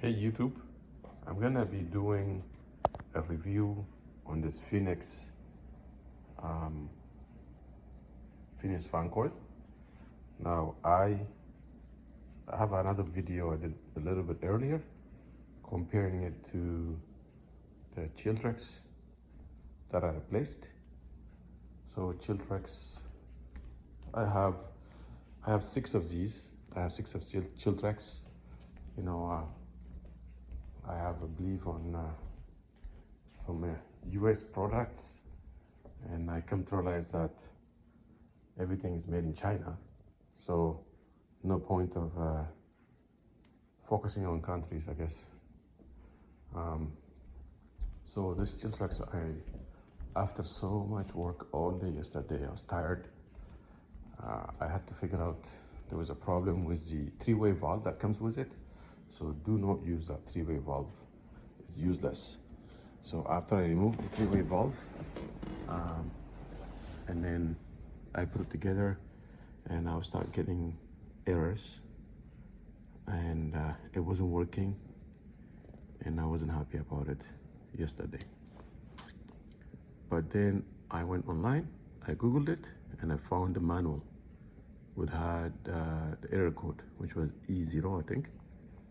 Okay, YouTube, I'm gonna be doing a review on this Phinex fan coil. Now, I have another video I did a little bit earlier comparing it to the Chiltrex that I replaced. So Chiltrex, I have 6 of these. I have 6 of Chiltrex. You know, I have a belief on from US products, and I come to realize that everything is made in China, so no point of focusing on countries, I guess. So this Chiltrex, after so much work all day yesterday, I was tired. I had to figure out there was a problem with the 3-way valve that comes with it. So do not use that 3-way valve, it's useless. So after I removed the 3-way valve, and then I put it together, and I start getting errors, and it wasn't working, and I wasn't happy about it yesterday. But then I went online, I googled it, and I found the manual which had the error code, which was E0, I think.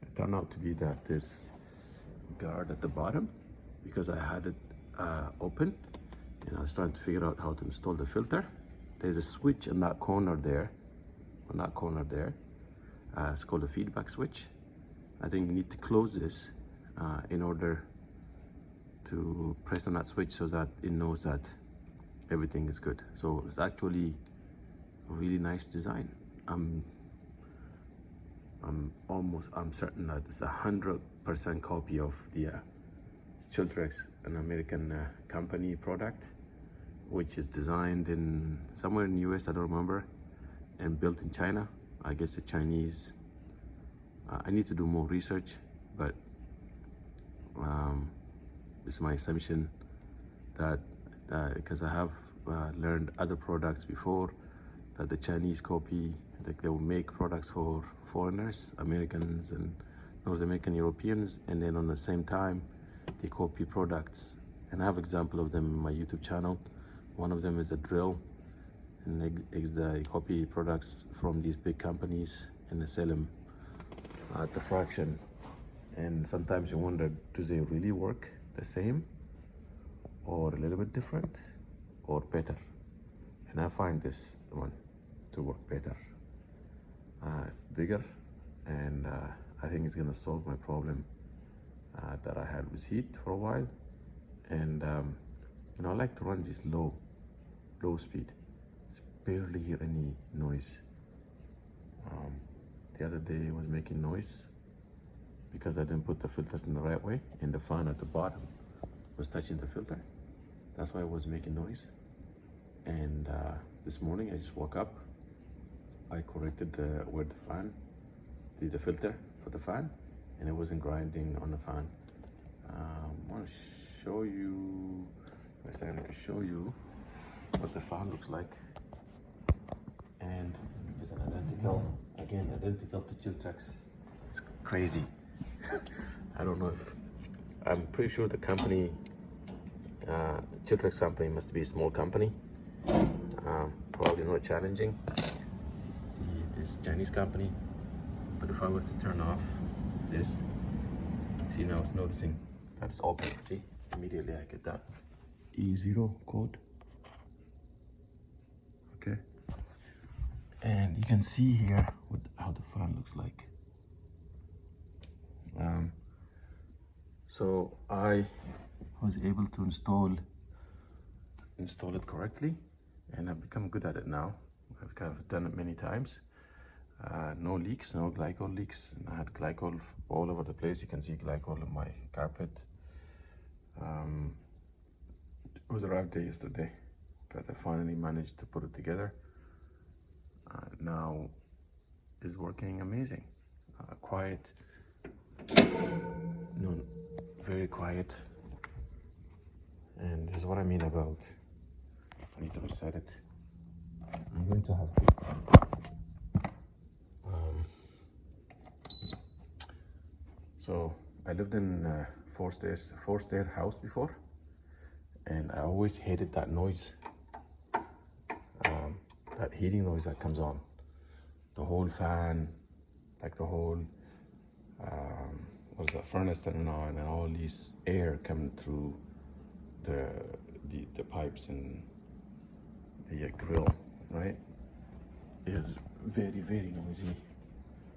It turned out to be that this guard at the bottom, because I had it open, and I was trying to figure out how to install the filter. There's a switch in that corner there, it's called a feedback switch. I think you need to close this in order to press on that switch so that it knows that everything is good. So it's actually a really nice design. I'm certain that it's 100% copy of the Chiltrex, an American company product, which is designed in somewhere in the US, I don't remember, and built in China. I guess the Chinese. I need to do more research, but it's my assumption that because I have learned other products before, that the Chinese copy, like they will make products for foreigners, Americans and North American Europeans, and then on the same time they copy products. And I have example of them in my YouTube channel. One of them is a drill, and they copy products from these big companies and they sell them at the fraction. And sometimes you wonder, do they really work the same, or a little bit different, or better? And I find this one to work better. It's bigger, and I think it's gonna solve my problem that I had with heat for a while. And you know, I like to run this low speed. Barely hear any noise. The other day it was making noise because I didn't put the filters in the right way, and the fan at the bottom was touching the filter. That's why it was making noise. And this morning I just woke up, I corrected where the fan, the filter for the fan, and it wasn't grinding on the fan. I want to show you, I can show you what the fan looks like. And it's an identical to Chiltrex. It's crazy. I don't know if, I'm pretty sure the company, the Chiltrex company must be a small company. Probably not challenging this Chinese company. But if I were to turn off this, see, now it's noticing that it's open. See, immediately I get that E0 code. Okay, and you can see here how the fan looks like. So I was able to install it correctly, and I've become good at it now. I've kind of done it many times. No leaks, no glycol leaks. I had glycol all over the place. You can see glycol on my carpet. It was a rough day yesterday, but I finally managed to put it together. Now it's working amazing. Quiet, no, very quiet. And this is what I mean about, I need to reset it. I'm going to have So I lived in four stair house before, and I always hated that noise, that heating noise that comes on. The whole fan, like the whole, what is that, furnace turning on, and all this air coming through the pipes and the grill, right? Is very, very noisy.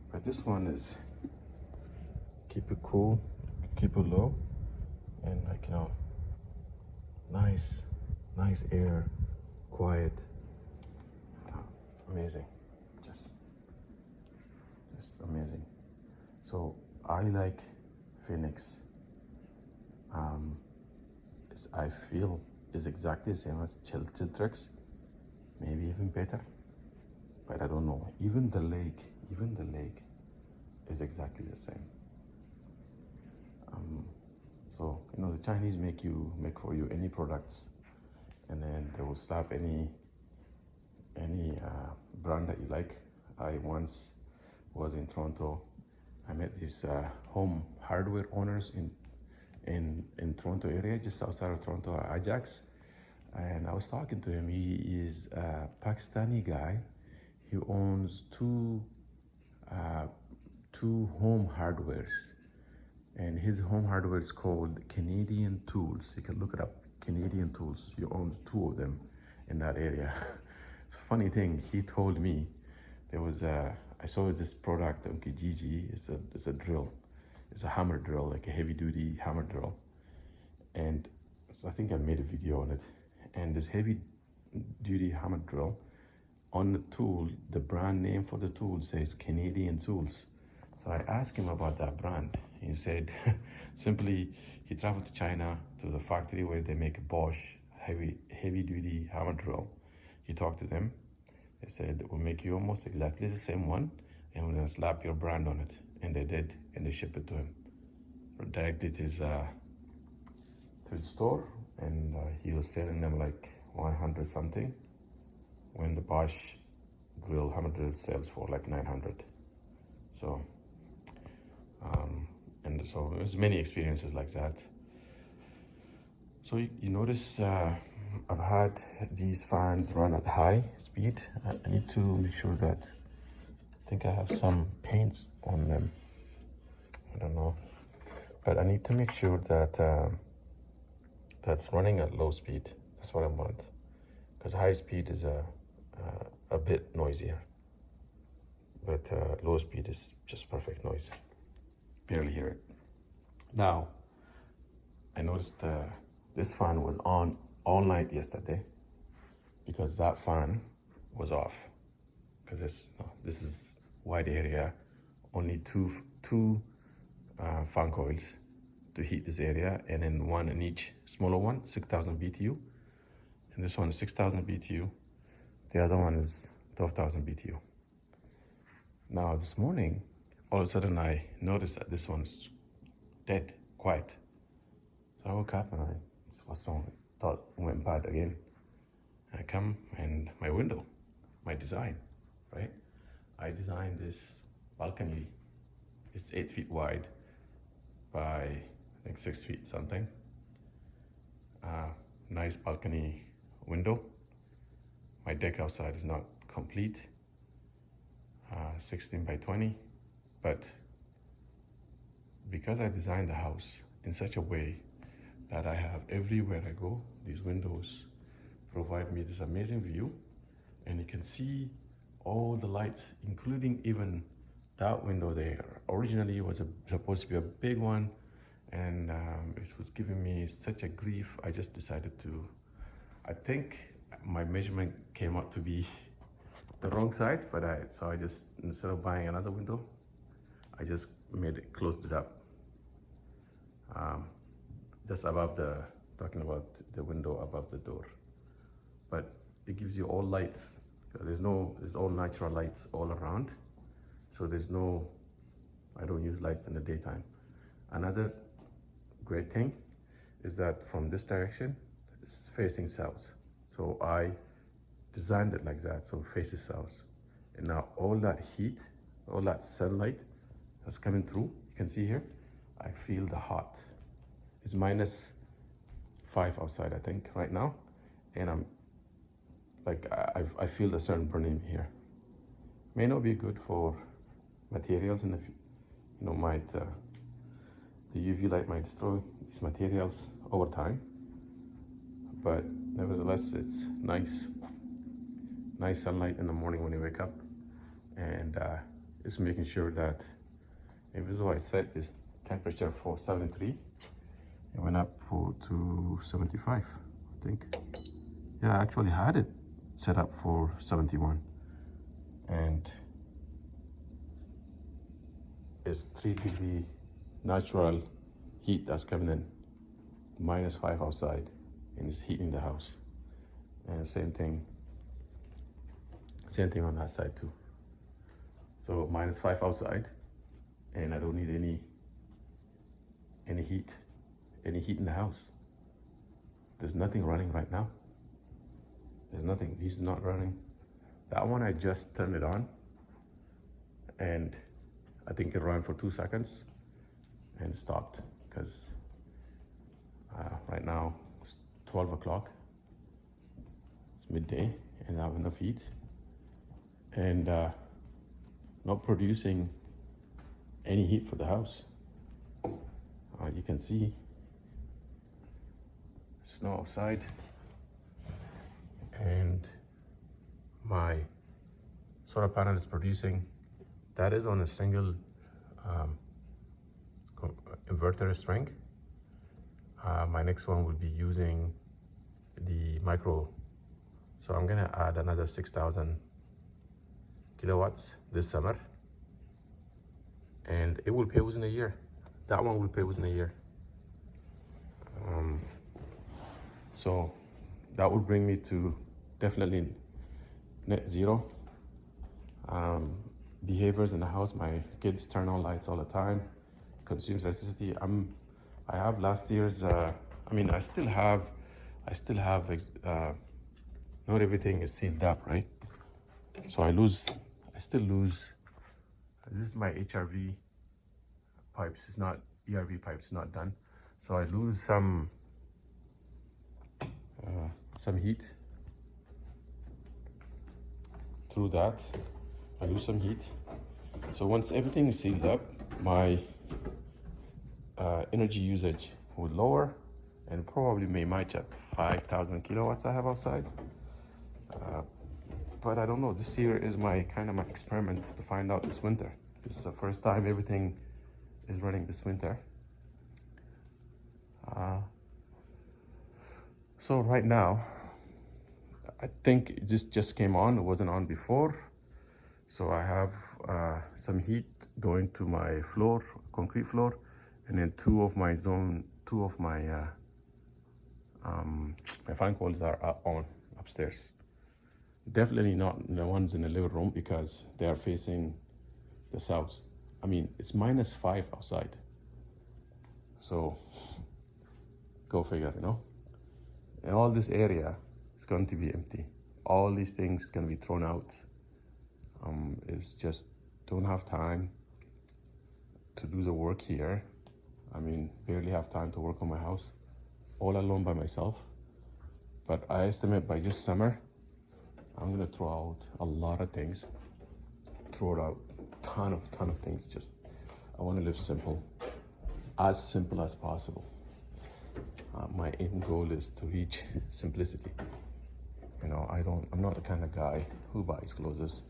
But this one is keep it cool, keep it low, and like, you know, nice air, quiet, amazing, just amazing. So I like Phinex. I feel is exactly the same as Chiltrix, maybe even better, but I don't know. Even the leg is exactly the same. So, you know, the Chinese make for you any products, and then they will slap any brand that you like. I once was in Toronto. I met these home hardware owners in Toronto area, just outside of Toronto, Ajax. And I was talking to him. He is a Pakistani guy. He owns two home hardwares, and his home hardware is called Canadian Tools. You can look it up, Canadian Tools. He owns two of them in that area. It's a funny thing. He told me there was I saw this product on Kijiji. It's a drill. It's a hammer drill, like a heavy duty hammer drill. And so I think I made a video on it. And this heavy duty hammer drill, on the tool, the brand name for the tool says Canadian Tools. So I asked him about that brand. He said, simply, he traveled to China to the factory where they make a Bosch heavy duty hammer drill. He talked to them. They said, we'll make you almost exactly the same one, and we're gonna slap your brand on it. And they did, and they shipped it to him. Directly to his store, and he was selling them like 100 something, when the Bosch hammer drill sells for like 900. So, and so there's many experiences like that. So you notice I've had these fans run at high speed. I need to make sure that, I think I have some paints on them. I don't know, but I need to make sure that that's running at low speed. That's what I want, because high speed is a bit noisier, but low speed is just perfect noise. Barely hear it. Now, I noticed this fan was on all night yesterday, because that fan was off. Because this is wide area, only two fan coils to heat this area, and then one in each smaller one, 6,000 BTU, and this one is 6,000 BTU. The other one is 12,000 BTU. Now this morning, all of a sudden I noticed that this one's dead, quiet. So I woke up and what's wrong? Thought went bad again. I come and my window, my design, right? I designed this balcony. It's 8 feet wide by, I think, 6 feet something. Nice balcony window. My deck outside is not complete, 16 by 20, but because I designed the house in such a way that I have everywhere I go, these windows provide me this amazing view, and you can see all the light, including even that window there. Originally it was supposed to be a big one, and it was giving me such a grief. I just decided to, I think my measurement came out to be the wrong side, but so I just, instead of buying another window, I just closed it up. Just above talking about the window above the door. But it gives you all lights. There's all natural lights all around. So I don't use lights in the daytime. Another great thing is that from this direction, it's facing south. So I designed it like that, so it faces south. And now all that heat, all that sunlight that's coming through, you can see here, I feel the hot. It's -5 outside, I think, right now. And I'm like, I feel the sun burning here. May not be good for materials, and if you know, the UV light might destroy these materials over time. But nevertheless, it's nice sunlight in the morning when you wake up, and just making sure that, even though I set this temperature for 73, it went up to 75, I think. Yeah, I actually had it set up for 71, and it's 3 degree natural heat that's coming in, -5 outside, and it's heating the house. And same thing on that side too. So -5 outside, and I don't need any heat in the house. There's nothing running right now. There's nothing. He's not running. That one I just turned it on, and I think it ran for 2 seconds and stopped, because right now it's 12 o'clock. It's midday, and I have enough heat, and not producing any heat for the house. You can see snow outside, and my solar panel is producing. That is on a single inverter string. My next one will be using the micro, so I'm gonna add another 6,000 kilowatts this summer, and it will pay within a year. That one will pay within a year. So that will bring me to definitely net zero behaviors in the house. My kids turn on lights all the time, consumes electricity. I have last year's, I still have, not everything is sealed up, right? So I still lose, this is my HRV pipes, it's not ERV pipes, it's not done. So I lose some heat through that. I lose some heat. So once everything is sealed up, my energy usage will lower, and probably may match up 5,000 kilowatts I have outside. But I don't know, this year is my experiment to find out this winter. This is the first time everything is running this winter. So right now, I think this just came on, it wasn't on before. So I have some heat going to my floor, concrete floor, and then two of my my fan coils are on upstairs. Definitely not the ones in the living room, because they are facing the south. I mean, it's -5 outside. So go figure, you know? And all this area is going to be empty. All these things going to be thrown out. It's just don't have time to do the work here. I mean, barely have time to work on my house, all alone by myself. But I estimate by this summer, I'm gonna throw out a lot of things. Throw out ton of things. Just, I want to live simple, as simple as possible. My end goal is to reach simplicity. You know, I'm not the kind of guy who buys clothes.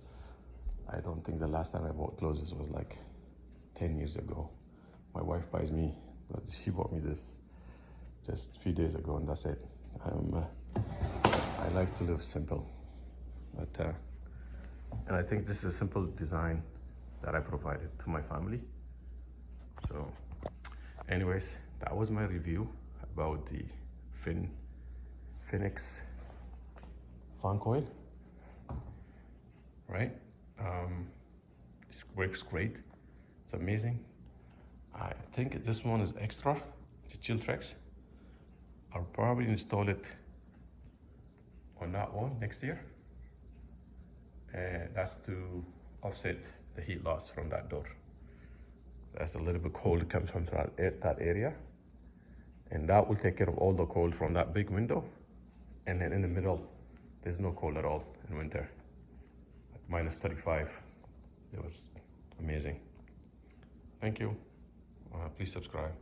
I don't think the last time I bought clothes was like 10 years ago. My wife buys me, she bought me this just a few days ago, and that's it. I like to live simple, but and I think this is a simple design that I provided to my family. So anyways, that was my review about the Phinex fan coil, right? It works great, it's amazing. I think this one is extra, the Chiltrex. I'll probably install it on that one next year, and that's to offset the heat loss from that door. That's a little bit cold comes from that area. And that will take care of all the cold from that big window. And then in the middle, there's no cold at all in winter. Like minus 35. It was amazing. Thank you. Please subscribe.